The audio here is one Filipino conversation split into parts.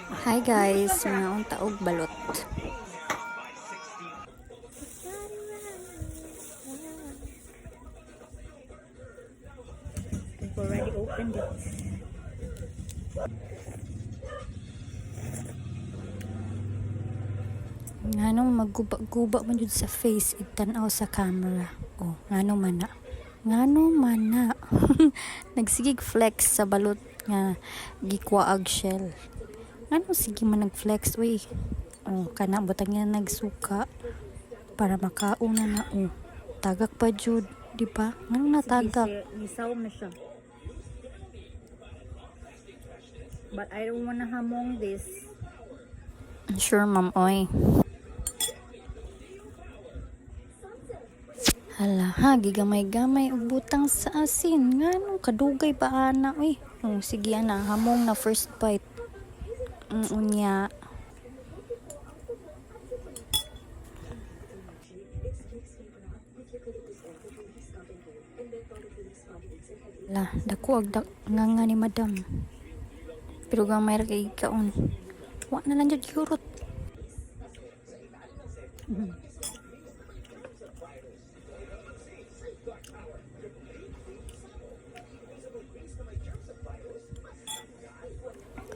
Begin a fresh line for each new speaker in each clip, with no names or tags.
Hi guys, mga taog balot.
We've already opened it.
Nganong magguba-guba man jud sa face igtan-aw sa camera. Oh, ngano man na. Ngano man na. Nagsigig flex sa balot nga gikwaag shell. Ngano sige man nag-flex uy. Oh, kana butang niya nagsuka para makauna na oh. Tagak pa jud, di ba? Ngano na tagak?
Nisaw na siya. But I don't wanna hamong this.
Sure, ma'am, oy. Hala, ha, gigamay-gamay og butang sa asin. Nganong kadugay pa ana, uy. Oh, sige ana, hamong na first bite. Unya. La, dako ag nga ni madam. Pero gamay ra kay kaon. Wa na lang jud yurot.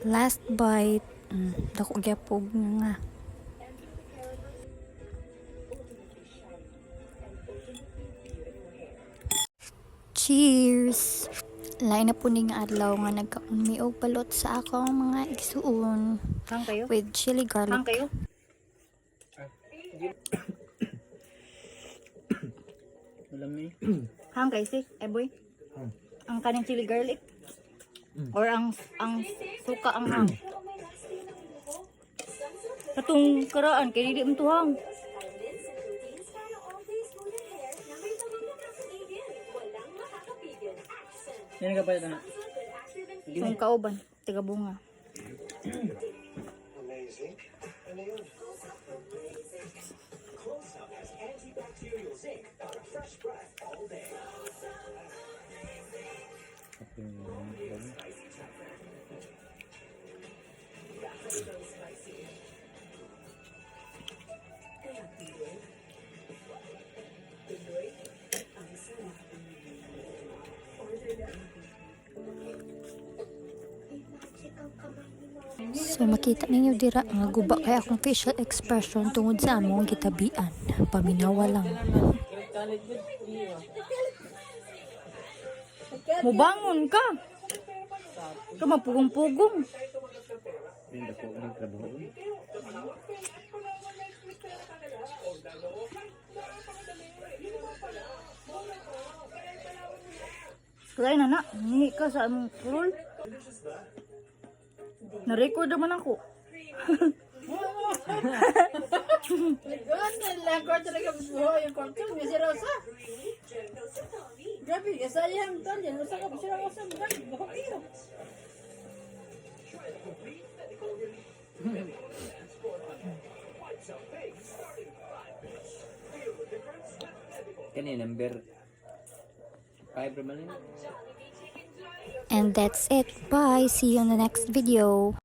Last bite. Dako gyapog nga. Cheers! Lain na po ning adlaw nga nagkaunmi og balot sa akong mga igsuon
Hang kayo?
with chili garlic.
Hang kayo?
Alam ni.
Hang kayo si? Eh boy? Ang kaning chili garlic? Or ang suka ang hang? Katong karaan, kaya hindi mo tuhang.
Yan ka pa ito na.
Yung kauban, tiga bunga.
So makita ninyo dira nga guba kay akong facial expression tungod sa among gitabian. Paminawa lang.
Mubangon ka! Ka mapugong-pugong.
Hindi ko nagtrabaho.
Kaya na, hingi ka sa among roll. Na-record naman ako.
Nag-record talaga buho yung cartoon. May si Rosa. Grabe, kasayang tal yan. Rosa ka pa siya Rosa. Bakit iyo?
Kani number 5 naman yun.
And that's it. Bye. See you in the next video.